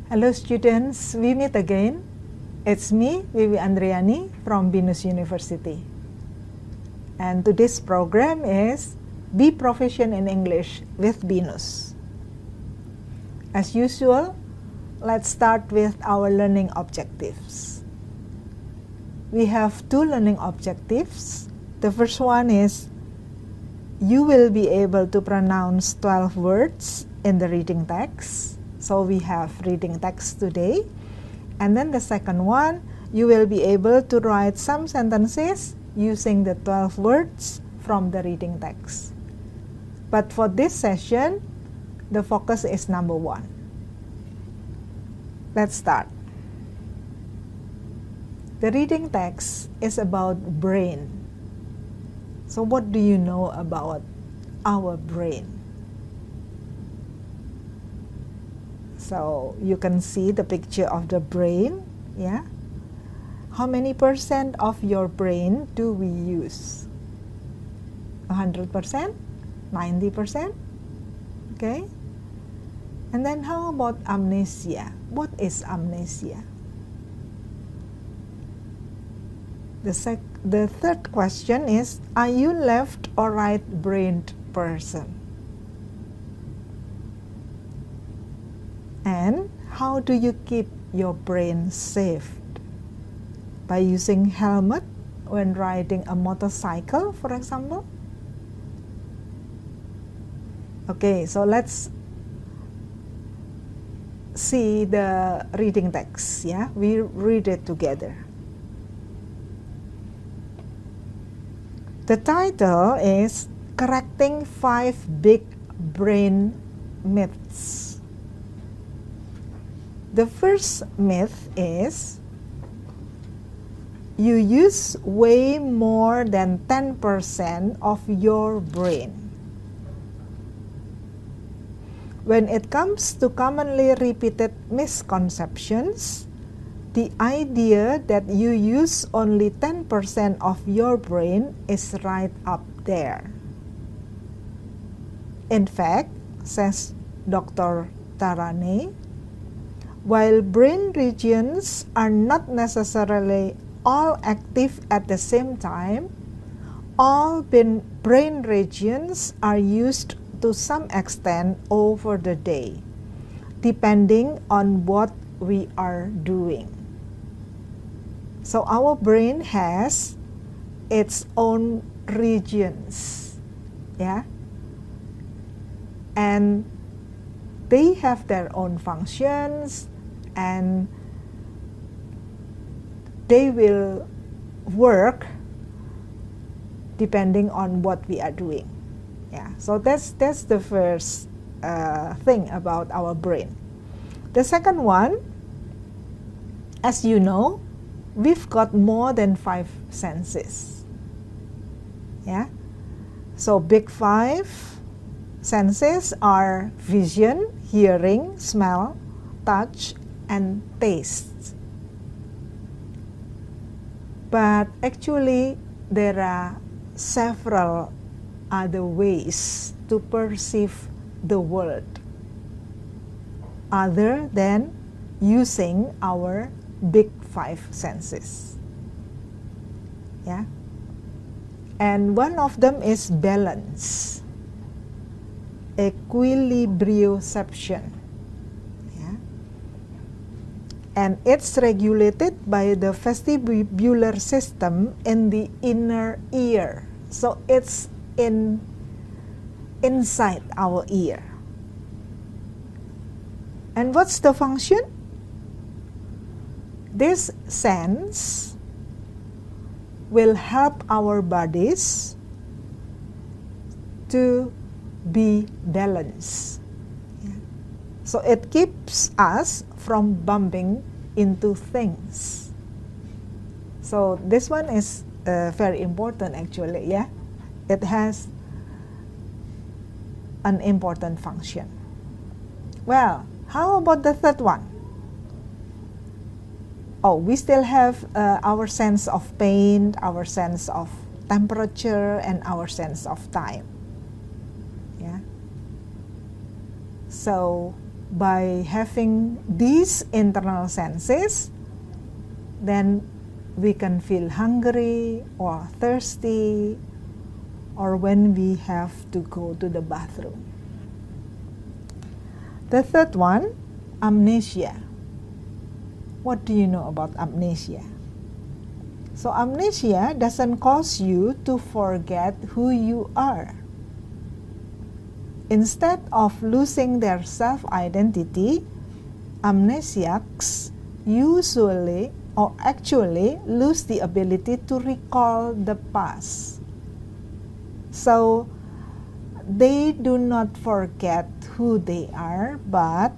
Hello students, we meet again. It's me, Wiwik Andreani from Binus University. And today's program is Be Proficient in English with Binus. As usual, let's start with our learning objectives. We have two learning objectives. The first one is you will be able to pronounce 12 words in the reading text. So we have reading text today. And then the second one, you will be able to write some sentences using the 12 words from the reading text. But for this session, the focus is number 1. Let's start. The reading text is about brain. So what do you know about our brain? So you can see the picture of the brain, yeah? How many percent of your brain do we use? 100%? 90%? Okay? And then how about amnesia? What is amnesia? The third question is, are you left or right-brained person? And how do you keep your brain safe? By using helmet when riding a motorcycle, for example? Okay, so let's see the reading text, yeah? We read it together. The title is Correcting 5 Big Brain Myths. The first myth is you use way more than 10% of your brain. When it comes to commonly repeated misconceptions, the idea that you use only 10% of your brain is right up there. In fact, says Dr. Andreani, while brain regions are not necessarily all active at the same time, all brain regions are used to some extent over the day, depending on what we are doing. So our brain has its own regions, yeah? And they have their own functions, and they will work depending on what we are doing. Yeah, so that's the first thing about our brain. The second one, as you know, we've got more than 5 senses. Yeah, so big 5 senses are vision, hearing, smell, touch, and taste. But actually, there are several other ways to perceive the world other than using our big 5 senses. Yeah? And one of them is balance, equilibrioception. And it's regulated by the vestibular system in the inner ear. So it's inside our ear. And what's the function? This sense will help our bodies to be balanced. So it keeps us from bumping into things. So this one is very important actually, yeah? It has an important function. Well, how about the third one? Oh, we still have our sense of pain, our sense of temperature, and our sense of time. Yeah. So by having these internal senses, then we can feel hungry or thirsty, or when we have to go to the bathroom. The third one, amnesia. What do you know about amnesia? So amnesia doesn't cause you to forget who you are. Instead of losing their self-identity, amnesiacs usually or actually lose the ability to recall the past. So they do not forget who they are, but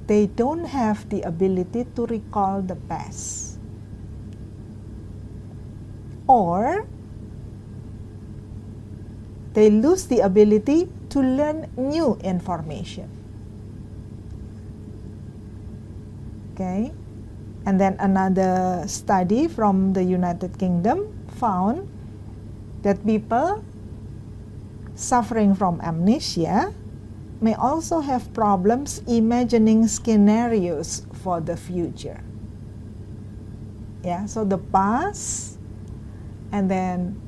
they don't have the ability to recall the past. Or they lose the ability to learn new information. Okay, and then another study from the United Kingdom found that people suffering from amnesia may also have problems imagining scenarios for the future. Yeah, so the past, and then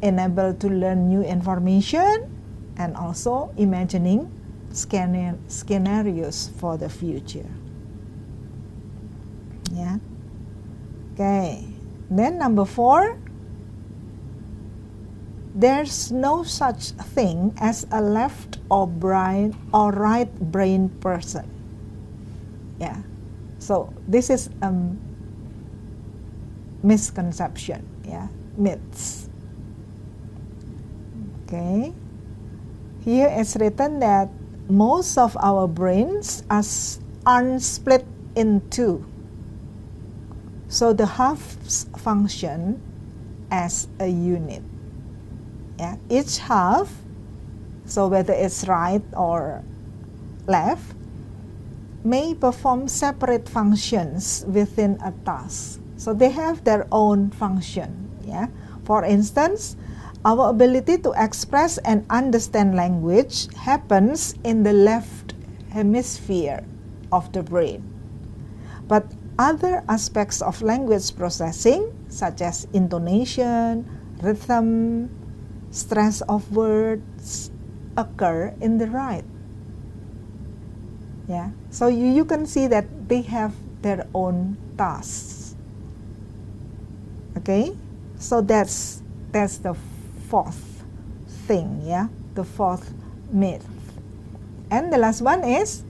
enable to learn new information, and also imagining scenarios for the future. Yeah. Okay. Then number 4, there's no such thing as a left or right brain person. Yeah. So this is a misconception. Yeah. Myths. Okay. Here it's written that most of our brains are split in two. So the halves function as a unit. Yeah, each half, so whether it's right or left, may perform separate functions within a task. So they have their own function. Yeah. For instance, our ability to express and understand language happens in the left hemisphere of the brain. But other aspects of language processing, such as intonation, rhythm, stress of words, occur in the right. Yeah. So you can see that they have their own tasks. Okay. So that's the fourth thing. Yeah. The fourth myth. And the last one is,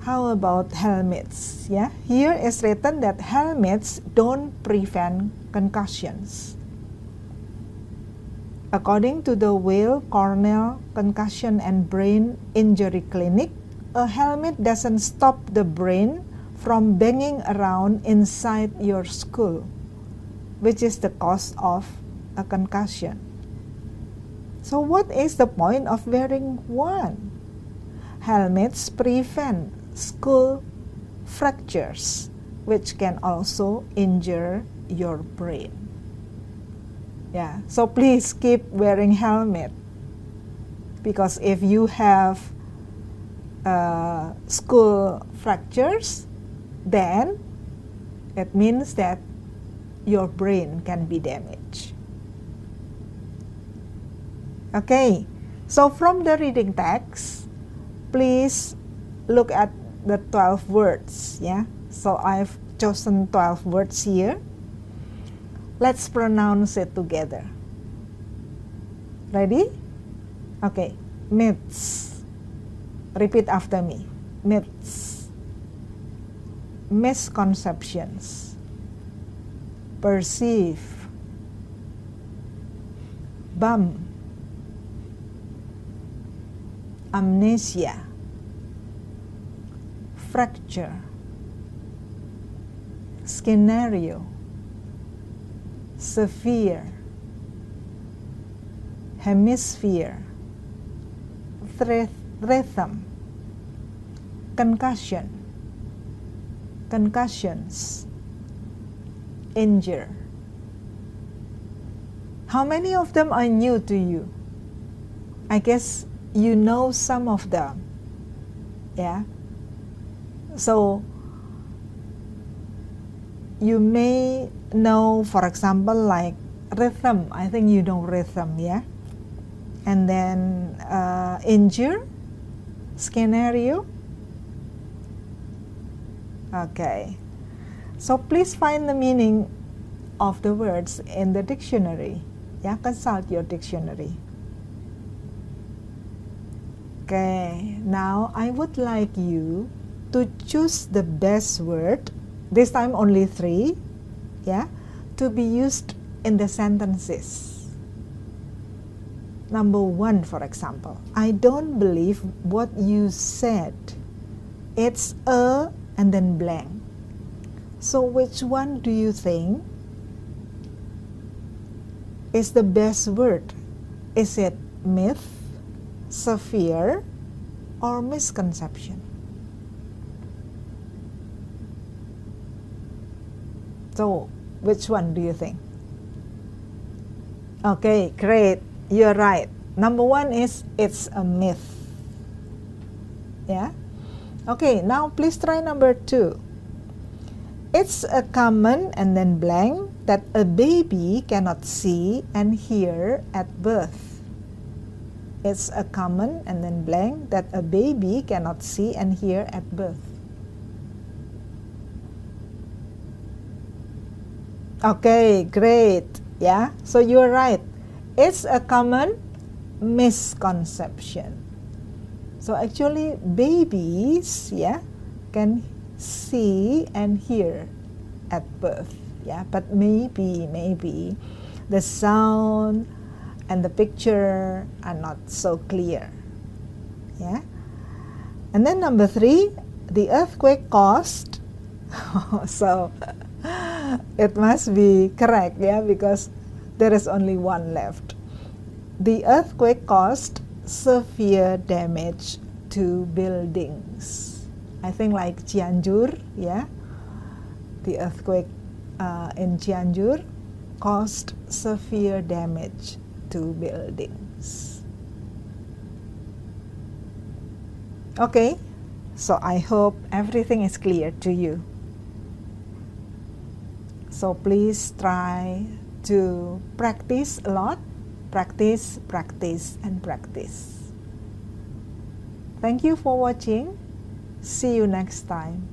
how about helmets? Yeah. Here is written that helmets don't prevent concussions. According to the Weill Cornell Concussion and Brain Injury Clinic, a helmet doesn't stop the brain from banging around inside your skull, which is the cause of a concussion. So what is the point of wearing one? Helmets prevent skull fractures, which can also injure your brain. Yeah, so please keep wearing helmet, because if you have skull fractures, then it means that your brain can be damaged. Okay, so from the reading text, please look at the 12 words. Yeah, so I've chosen 12 words here. Let's pronounce it together. Ready? Okay. Myths. Repeat after me. Myths. Misconceptions. Perceive. Bum. Amnesia. Fracture. Scenario. Severe, hemisphere, rhythm, concussion, concussions, injure. How many of them are new to you? I guess you know some of them. Yeah. So you may know, for example, like rhythm. I think you know rhythm, yeah. And then injure, scenario. Okay. So please find the meaning of the words in the dictionary. Yeah, consult your dictionary. Okay, now I would like you to choose the best word, this time only 3, yeah, to be used in the sentences. Number 1, for example, I don't believe what you said. It's a and then blank. So which one do you think is the best word? Is it myth, sphere, or misconception? So, which one do you think? Okay, great. You're right. Number 1 is it's a myth. Yeah? Okay, now please try number 2. It's a common and then blank that a baby cannot see and hear at birth. It's a common and then blank that a baby cannot see and hear at birth. Okay, great. Yeah, so you're right. It's a common misconception. So actually babies, yeah, can see and hear at birth, yeah, but maybe the sound and the picture are not so clear, yeah. And then number 3, the earthquake caused so it must be correct, yeah, because there is only one left. The earthquake caused severe damage to buildings. I think like Cianjur, yeah, the earthquake in Cianjur caused severe damage to buildings. Okay, so I hope everything is clear to you. So please try to practice a lot. Practice, practice, and practice. Thank you for watching. See you next time.